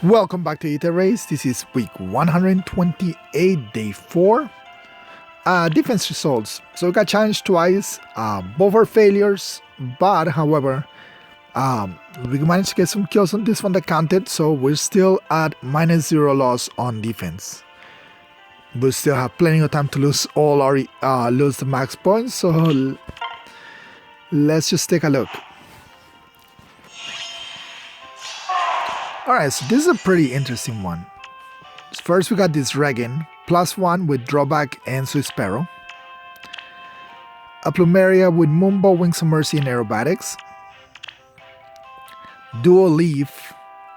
Welcome back to Aether Race. This is week 128, day 4. Defense results. So we got challenged twice. Both are failures, but however, we managed to get some kills on this one that counted. So we're still at -0 loss on defense. We still have plenty of time to lose all our lose the max points. So let's just take a look. Alright, so this is a pretty interesting one. First we got this Regan, +1 with drawback and Swift Sparrow. A Plumeria with Moonbow, Wings of Mercy and Aerobatics. Dual Leaf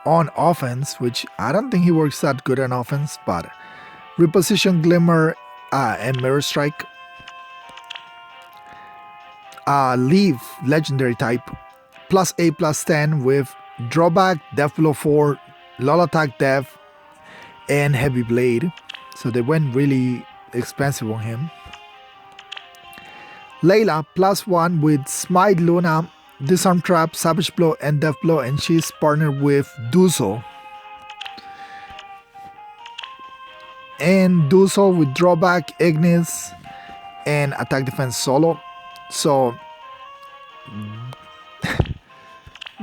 on offense, which I don't think he works that good on offense, but Reposition Glimmer and Mirror Strike. Leaf, Legendary type, +8/+10 with drawback, Death Below 4, Lull Attack Death, and Heavy Blade. So they went really expensive on him. Layla, +1 with Smite, Luna, Disarm Trap, Savage Blow, and Death Blow, and she's partnered with Duzo. And Duzo with drawback, Ignis, and Attack Defense solo. So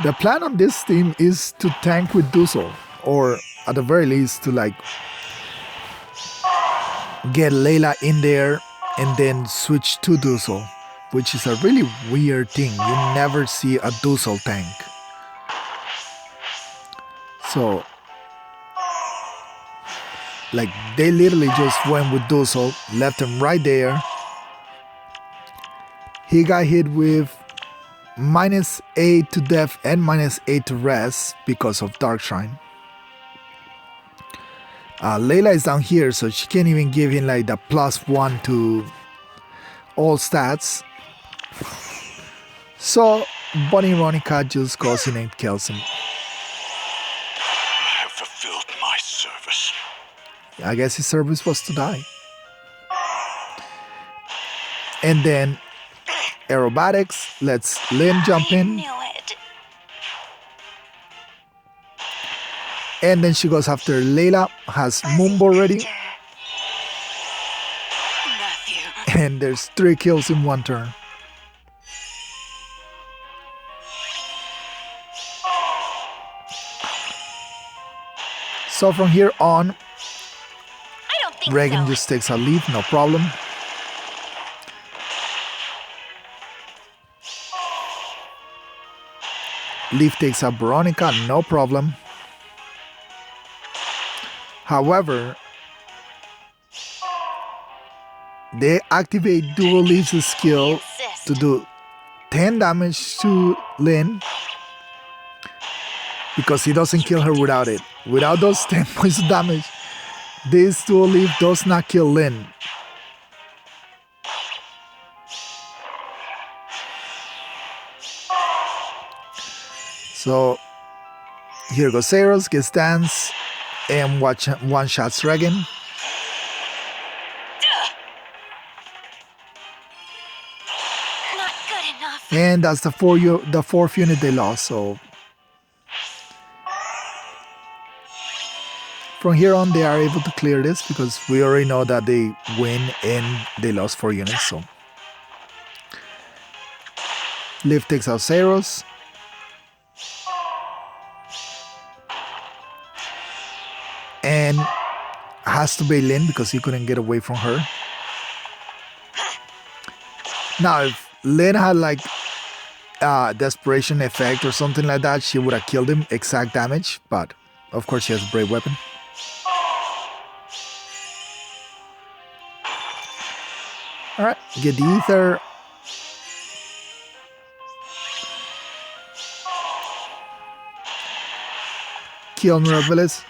the plan on this team is to tank with Duzo, or at the very least to like get Layla in there and then switch to Duzo, which is a really weird thing. You never see a Duzo tank. So like they literally just went with Duzo, left him right there. He got hit with -8 to death and -8 to rest because of Dark Shrine. Layla is down here, so she can't even give him like the +1 to all stats. So Bunny Ronica just goes in and kills him. I have fulfilled my service. I guess his service was to die. And then Aerobatics lets Lynn jump in. And then she goes after Layla, has Moonbow ready. And there's 3 kills in 1 turn. So from here on, Regan just takes a leaf, no problem. Leaf takes up Veronica, no problem. However, they activate Dual Leaf's skill to do 10 damage to Lynn because he doesn't kill her without it. Without those 10 points of damage, this Dual Leaf does not kill Lynn. So here goes Zeros, gets dance, and one-shots Regan. Not good enough. And that's the 4th unit they lost. So from here on, they are able to clear this because we already know that they win and they lost 4 units. So Liv takes out Zeros. And has to be Lynn because he couldn't get away from her. Now, if Lynn had like desperation effect or something like that, she would have killed him exact damage. But of course, she has a brave weapon. All right, get the Aether. Kill Mirabilis.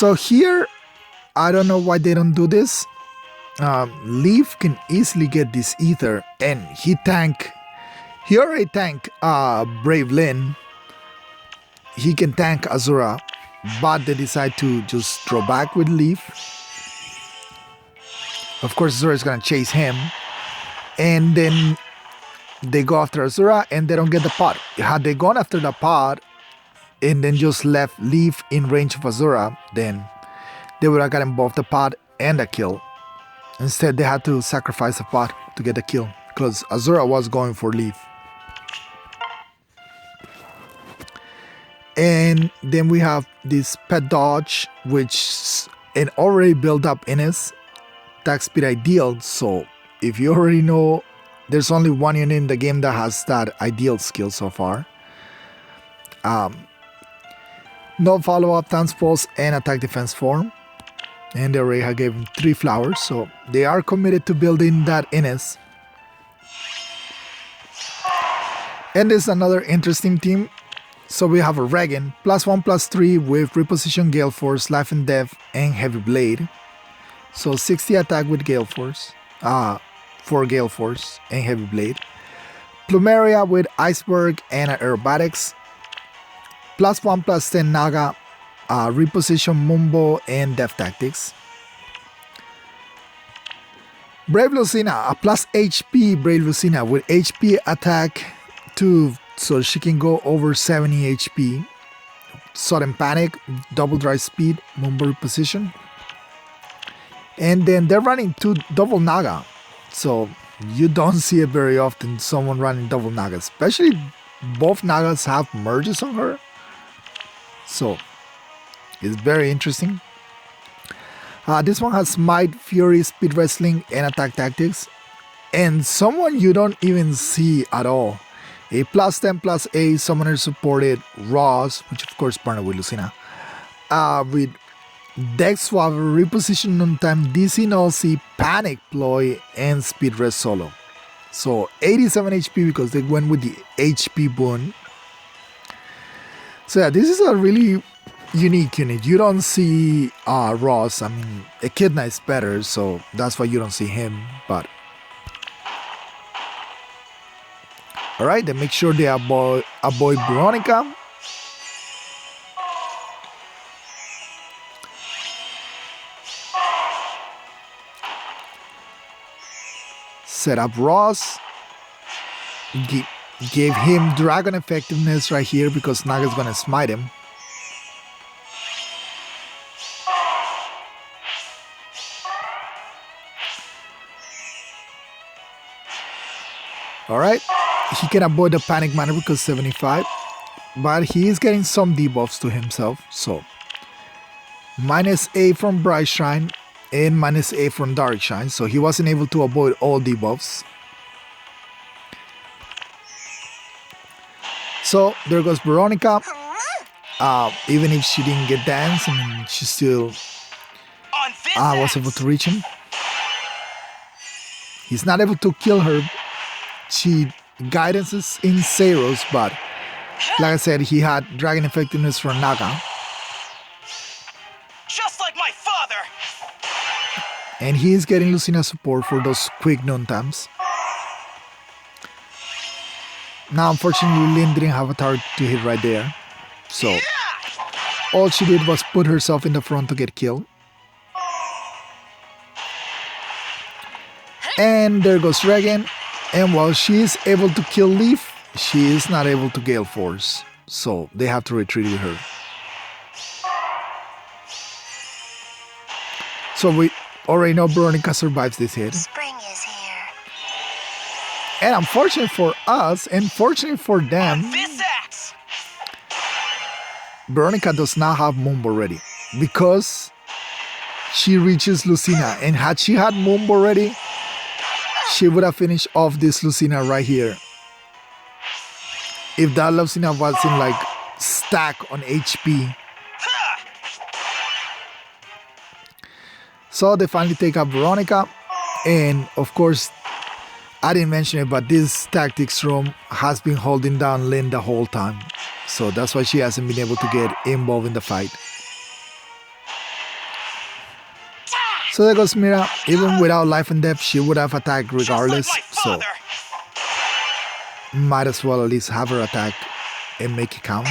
So here, I don't know why they don't do this. Leaf can easily get this Aether, and he already tanked Brave Lynn. He can tank Azura, but they decide to just draw back with Leaf. Of course, Azura is gonna chase him, and then they go after Azura, and they don't get the pot. Had they gone after the pot, and then just left Leaf in range of Azura, then they would have gotten both the pot and the kill. Instead, they had to sacrifice a pot to get the kill because Azura was going for Leaf. And then we have this pet dodge, which an already built up Innis, attack speed ideal. So if you already know, there's only one unit in the game that has that ideal skill so far. No follow-up transpose and attack defense form. And they already gave him 3 flowers, so they are committed to building that Innis. And this is another interesting team. So we have a Regan, +1/+3 with reposition Gale Force, Life and Death, and Heavy Blade. So 60 attack with Gale Force, for Gale Force and Heavy Blade. Plumeria with Iceberg and Aerobatics. +1/+10 Naga, reposition Mumbo and Death Tactics. Brave Lucina, a +HP Brave Lucina with HP attack 2, so she can go over 70 HP. Sudden Panic, double drive speed, Mumbo reposition. And then they're running 2 double Naga, so you don't see it very often, someone running double Naga, especially both Nagas have merges on her. So it's very interesting. This one has Smite, Fury, Speed Wrestling, and Attack Tactics. And someone you don't even see at all. A +10/+8 Summoner supported Ross, which of course partnered with Lucina. With Dex Swap, Reposition Noontime, DC Nullsea, Panic Ploy, and Speed Rest Solo. So 87 HP because they went with the HP boon. So yeah, this is a really unique unit. You don't see Ross. I mean, Echidna is better, so that's why you don't see him. But alright, then make sure they avoid Veronica. Set up Ross. Gave him Dragon Effectiveness right here because Naga's gonna smite him. Alright, he can avoid the Panic Manner because 75, but he is getting some debuffs to himself, so -8 from Bright Shrine and -8 from Dark Shine, so he wasn't able to avoid all debuffs. So there goes Veronica. Even if she didn't get dance, I mean, she still was able to reach him. He's not able to kill her. She guidances in Zeros, but like I said, he had Dragon Effectiveness for Naga. Just like my father! And he is getting Lucina support for those quick noon-times. Now, unfortunately, Lynn didn't have a target to hit right there. So, all she did was put herself in the front to get killed. And there goes Regan. And while she is able to kill Leaf, she is not able to Gale Force. So, they have to retreat with her. So, we already know Veronica survives this hit. Spring is here. And unfortunate for us, and fortunate for them, Veronica does not have Mumbo ready because she reaches Lucina. And had she had Mumbo ready, she would have finished off this Lucina right here. If that Lucina wasn't like stack on HP. So they finally take up Veronica. And of course, I didn't mention it, but this tactics room has been holding down Lynn the whole time. So that's why she hasn't been able to get involved in the fight. So there goes Mira. Even without life and death, she would have attacked regardless. So might as well at least have her attack and make it count.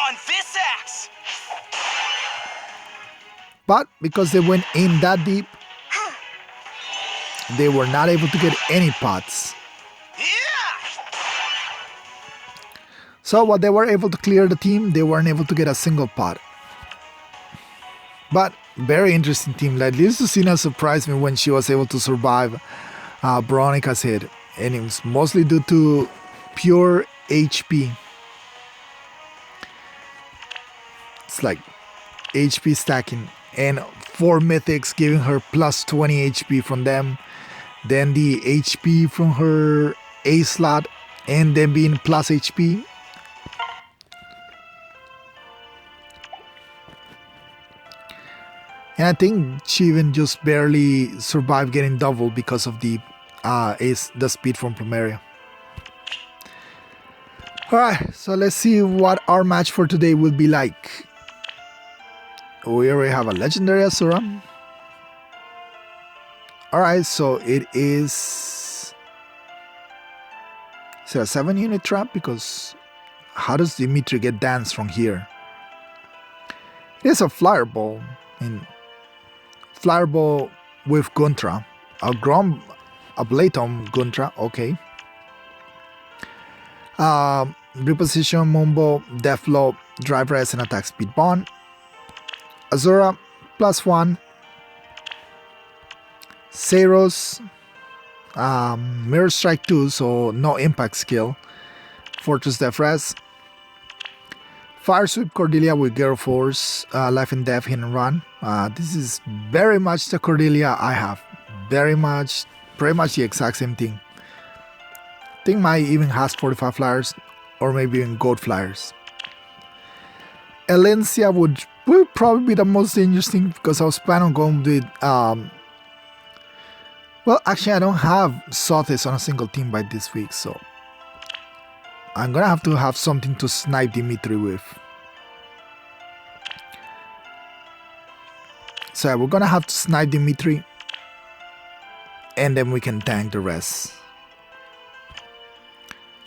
On this axe. But because they went in that deep, they were not able to get any pots. So while they were able to clear the team, they weren't able to get a single pot. But very interesting team. Like Lucina surprised me when she was able to survive Veronica's hit. And it was mostly due to pure HP. It's like HP stacking. And 4 mythics giving her plus 20 HP from them. Then the HP from her A slot. And then being plus HP. And I think she even just barely survived getting double because of the speed from Plumeria. Alright, so let's see what our match for today will be like. We already have a legendary Azura. Alright, so it is... Is it a 7-unit trap? Because how does Dimitri get danced from here? It is a flyer ball. Flyer ball with Guntra. A Blatom Guntra, okay. Reposition, Mumbo, Deathloop, Drive Rest, and Attack Speed Bond. Azura, +1. Zeros, Mirror Strike 2, so no impact skill. Fortress Death Rest. Fire Sweep Cordelia with Gale Force, Life and Death, Hit and Run. This is very much the Cordelia I have. Pretty much the exact same thing. I think mine even has 45 flyers, or maybe even gold flyers. Elencia would probably be the most interesting because I was planning on going with... well, actually I don't have Sothis on a single team by this week, so... I'm gonna have to have something to snipe Dimitri with. So we're gonna have to snipe Dimitri. And then we can tank the rest.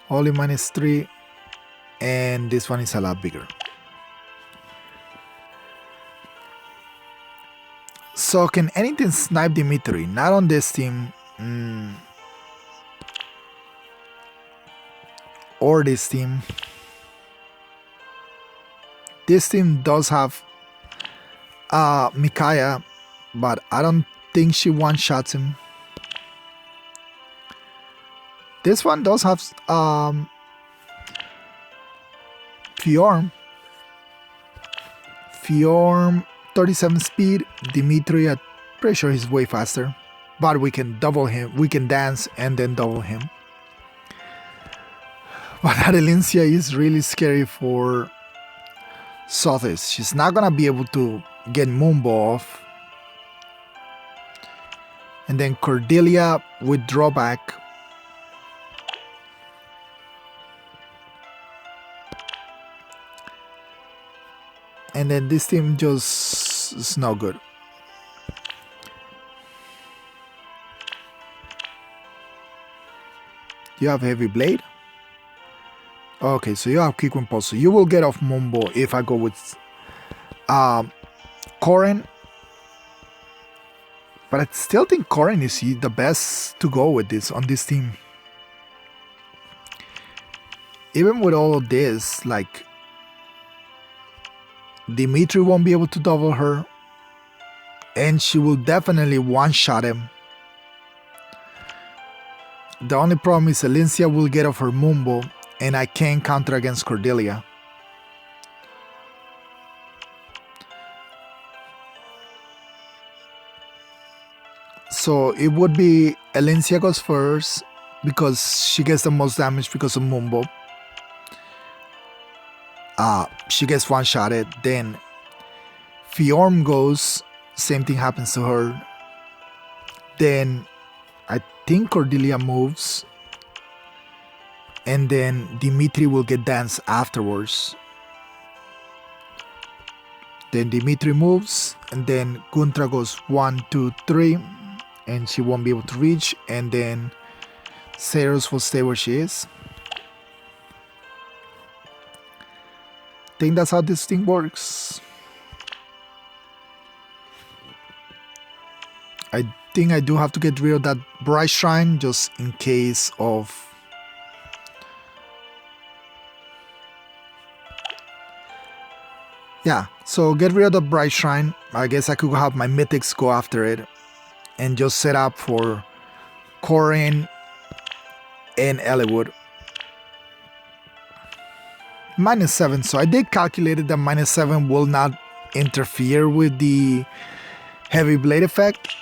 Only -3. And this one is a lot bigger. So can anything snipe Dimitri? Not on this team. Or this team. This team does have Micaiah, but I don't think she one-shots him. This one does have Fjorm. Fjorm, 37 speed. Dimitri, I'm pretty sure he's way faster. But we can double him. We can dance and then double him. But Adelincia is really scary for Sothis. She's not gonna be able to get Mumbo off. And then Cordelia with drawback. And then this team just is no good. You have Heavy Blade. Okay, so you have Quick Impulse. So you will get off Mumbo if I go with Corrin. But I still think Corrin is the best to go with this on this team. Even with all of this, like Dimitri won't be able to double her. And she will definitely one-shot him. The only problem is Elencia will get off her Mumbo. And I can't counter against Cordelia. So it would be Elencia goes first because she gets the most damage because of Mumbo. She gets one-shotted. Then Fjorm goes, same thing happens to her. Then I think Cordelia moves. And then Dimitri will get danced afterwards. Then Dimitri moves. And then Guntra goes 1, 2, 3. And she won't be able to reach. And then Ceros will stay where she is. I think that's how this thing works. I think I do have to get rid of that Bright Shrine just in case of Yeah, so get rid of the Bright Shrine. I guess I could have my Mythics go after it and just set up for Corin and Eliwood. -7, so I did calculate it that -7 will not interfere with the heavy blade effect.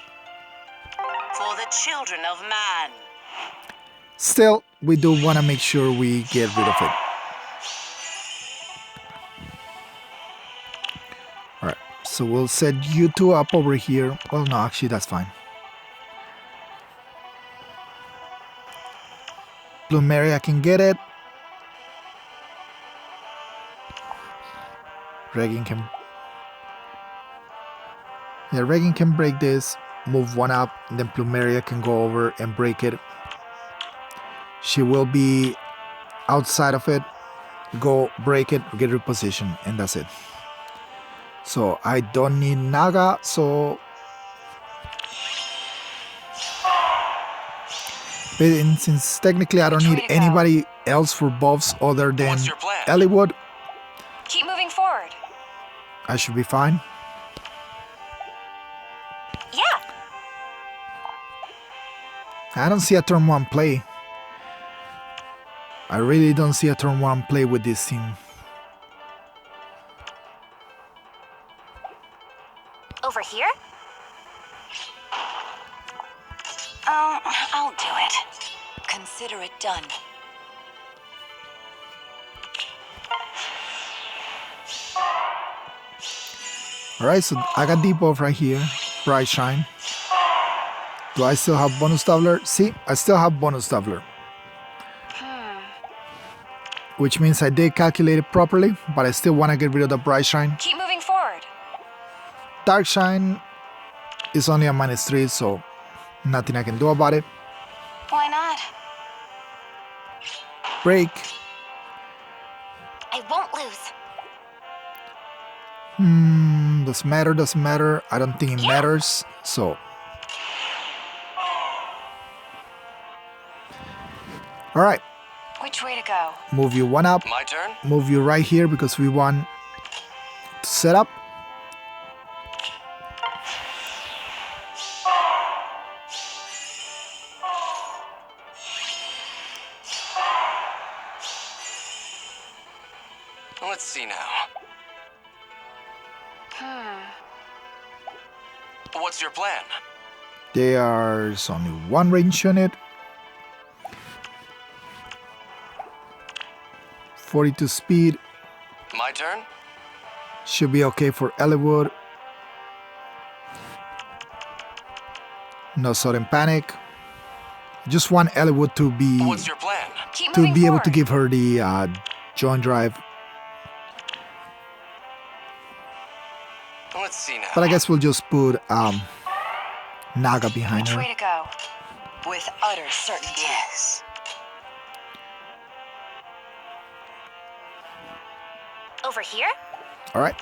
For the children of man. Still, we do want to make sure we get rid of it. Alright, so we'll set you two up over here. Well, no, actually, that's fine. Plumeria can get it. Regan can... Yeah, Regan can break this, move one up, and then Plumeria can go over and break it. She will be outside of it, go break it, get reposition, and that's it. So I don't need Naga, so... And since technically I don't need anybody else for buffs other than Eliwood, Keep moving forward. I should be fine. Yeah. I don't see a turn 1 play. I really don't see a turn 1 play with this team. Over here? I'll do it. Consider it done. Alright, so I got debuff right here. Bright Shine. Do I still have bonus doubler? See, I still have bonus doubler. Which means I did calculate it properly, but I still want to get rid of the Bright Shine. Keep moving forward. Dark Shine is only a -3, so nothing I can do about it. Why not? Break. I won't lose. Doesn't matter, doesn't matter. I don't think it matters, so... Alright. Which way to go? Move you one up. My turn? Move you right here because we want to set up. Let's see now. What's your plan? There's only one range on it. 42 speed. My turn? Should be okay for Eliwood. No sudden panic. Just want Eliwood to be What's your plan? Keep to moving be able forward. to give her the joint drive. Let's see now. But I guess we'll just put Naga behind Which her. way to go? With utter certainty. Yes. Over here? All right.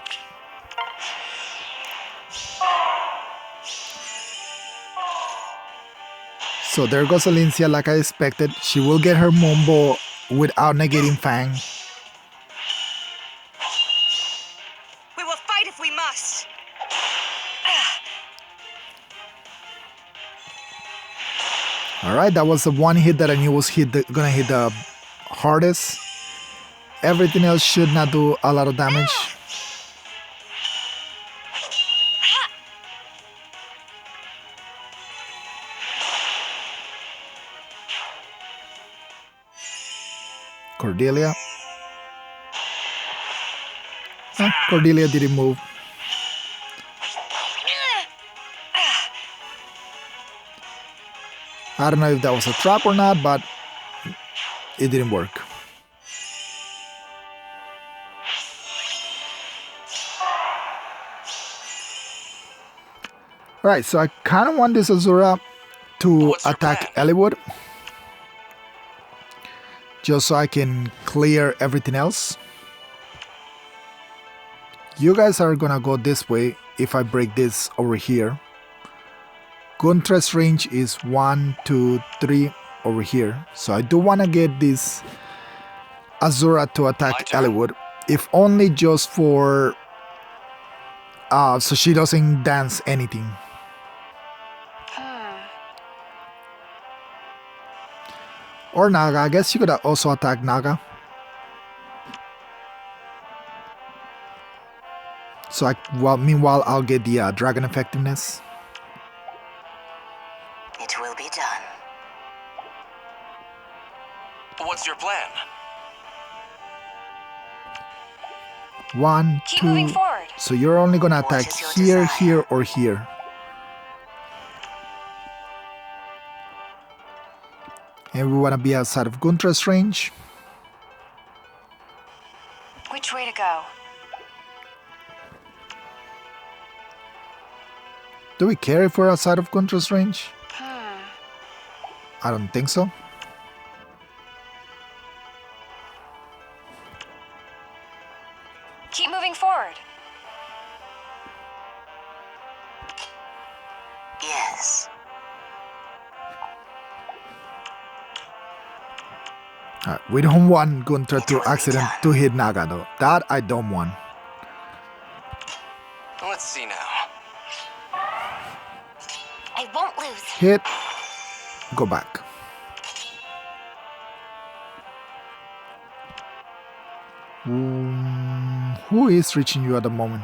So there goes Alincia like I expected. She will get her Mombo without negating Fang. We will fight if we must. All right, that was the one hit that I knew was gonna hit the hardest. Everything else should not do a lot of damage. Cordelia. Cordelia didn't move. I don't know if that was a trap or not, but it didn't work. Alright, so I kind of want this Azura to What's your attack plan? Eliwood. Just so I can clear everything else. You guys are gonna go this way if I break this over here. Guntress range is 1, 2, 3 over here. So I do want to get this Azura to My attack turn. Eliwood. If only just for So she doesn't dance anything. Or Naga. I guess you could also attack Naga. So meanwhile, I'll get the dragon effectiveness. It will be done. What's your plan? 1, Keep 2. moving forward. So you're only gonna What attack is your here, desire? here, or here. And we wanna be outside of Guntra's range. Which way to go? Do we care if we're outside of Guntra's range? I don't think so. Keep moving forward. Yes. We don't want Guntra It to will be accident done. to hit Naga though. That I don't want. Let's see now. I won't lose. Hit. Go back. Who is reaching you at the moment?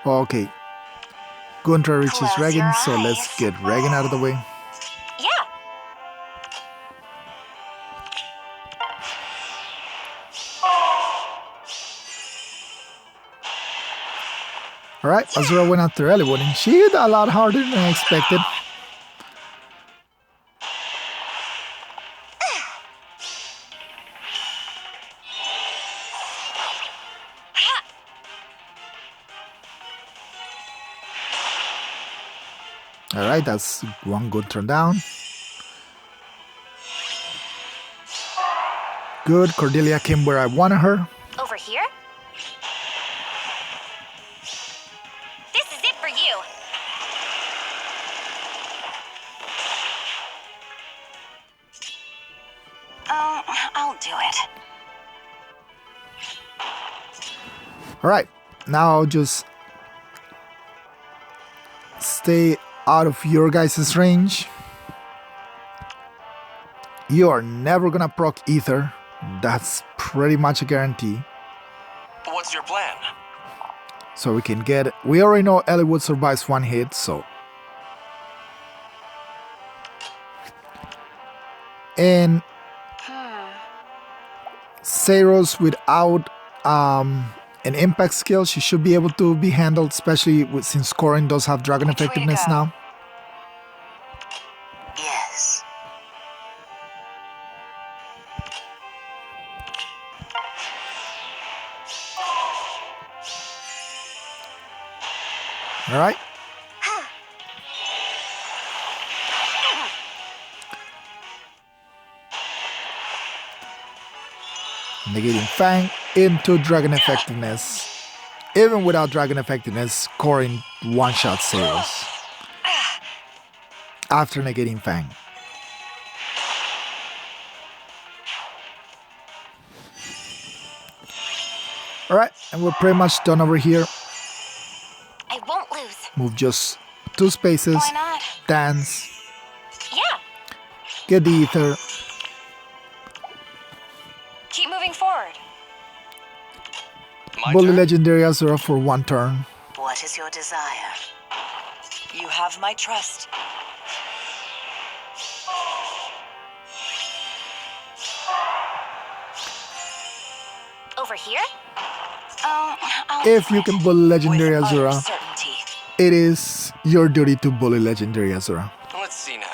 Okay. Guntra reaches Close Regan, your so let's eyes. get Regan out of the way. Yeah. Alright, Azura went after Eliwood and she hit a lot harder than I expected. Alright, that's one good turn down. Good, Cordelia came where I wanted her. Over here? This is it for you. I'll do it. Alright, now just stay out of your guys' range. You are never gonna proc Aether. That's pretty much a guarantee. What's your plan? So we can get... We already know Eliwood survives one hit, so... And... Saros without an impact skill, she should be able to be handled, especially since Corin does have dragon Which way to effectiveness go? now. Yes. Alright. Negating Fang into dragon effectiveness. Even without dragon effectiveness, Corin one-shot Saros. After negating Fang. Alright, and we're pretty much done over here. I won't lose. Move just 2 spaces. Why not? Dance. Yeah. Get the Aether. Keep moving forward. My Bully turn? Legendary Azura for 1 turn. What is your desire? You have my trust. Over here? If you can bully Legendary With utter Azura, certainty. it is your duty to bully Legendary Azura. Let's see now.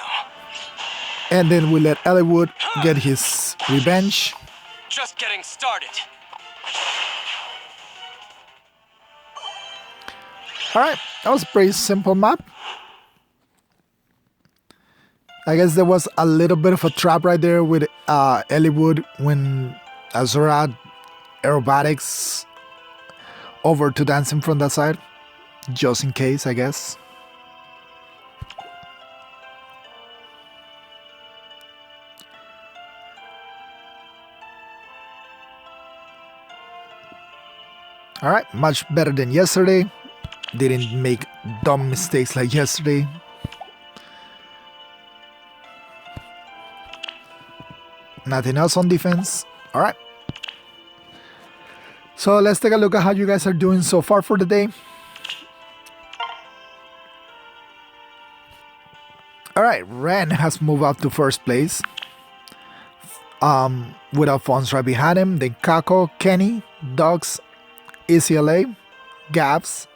And then we let Eliwood get his revenge. Just getting started. Alright, that was a pretty simple map. I guess there was a little bit of a trap right there with Eliwood when Azura aerobatics over to dancing from that side. Just in case, I guess. Alright, much better than yesterday. Didn't make dumb mistakes like yesterday. Nothing else on defense. Alright. So let's take a look at how you guys are doing so far for the day. Alright, Ren has moved up to first place. With Alphonse right behind him. Then Kako, Kenny, Dogs, ECLA, Gabs,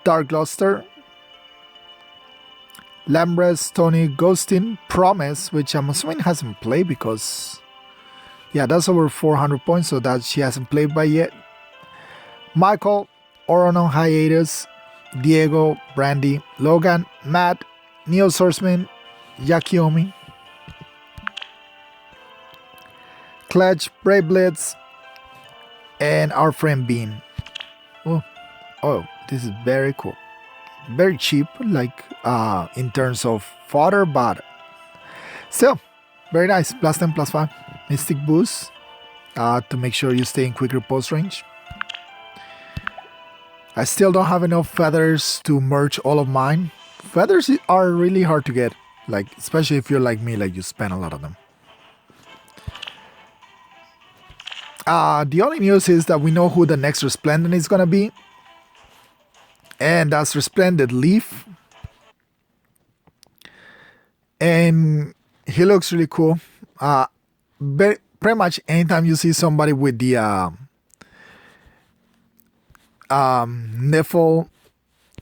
Dark Gloucester, Lambres, Tony, Ghostin, Promise, which I'm assuming hasn't played because, yeah, that's over 400 points, so that she hasn't played by yet. Michael, Orono, Hiatus, Diego, Brandy, Logan, Matt, Neo Sourceman, Yakiomi, Clutch, Brave Blitz, and our friend Bean. Oh, this is very cool. Very cheap, like in terms of fodder, but still very nice. +10, +5 Mystic Boost to make sure you stay in quick repose range. I still don't have enough feathers to merge all of mine. Feathers are really hard to get, like especially if you're like me, like you spend a lot of them. The only news is that we know who the next Resplendent is gonna be. And that's Resplendent Leaf. And he looks really cool. Pretty much anytime you see somebody with the Niffle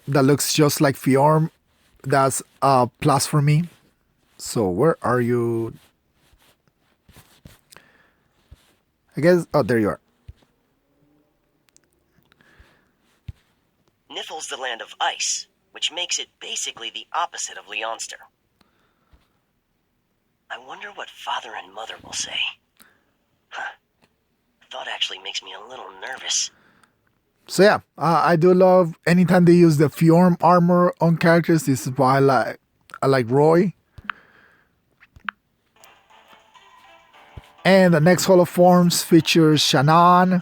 that looks just like Fjorm, that's a plus for me. So where are you? I guess, oh, there you are. Nifl's the land of ice, which makes it basically the opposite of Leonster. I wonder what Father and Mother will say. Huh. The thought actually makes me a little nervous. So yeah, I do love anytime they use the Fjorm armor on characters. This is why I like Roy. And the next Hall of Forms features Shannon,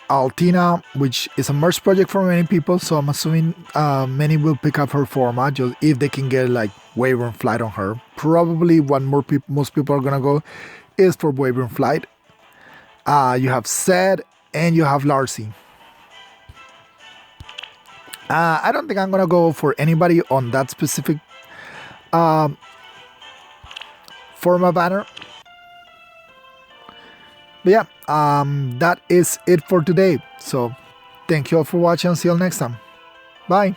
Altina, which is a merge project for many people, so I'm assuming many will pick up her format just if they can get like Wyvern Flight on her. Probably what most people are gonna go is for Wyvern Flight. You have Zed and you have Larcy. I don't think I'm gonna go for anybody on that specific format banner. But yeah, that is it for today. So thank you all for watching. See you all next time. Bye.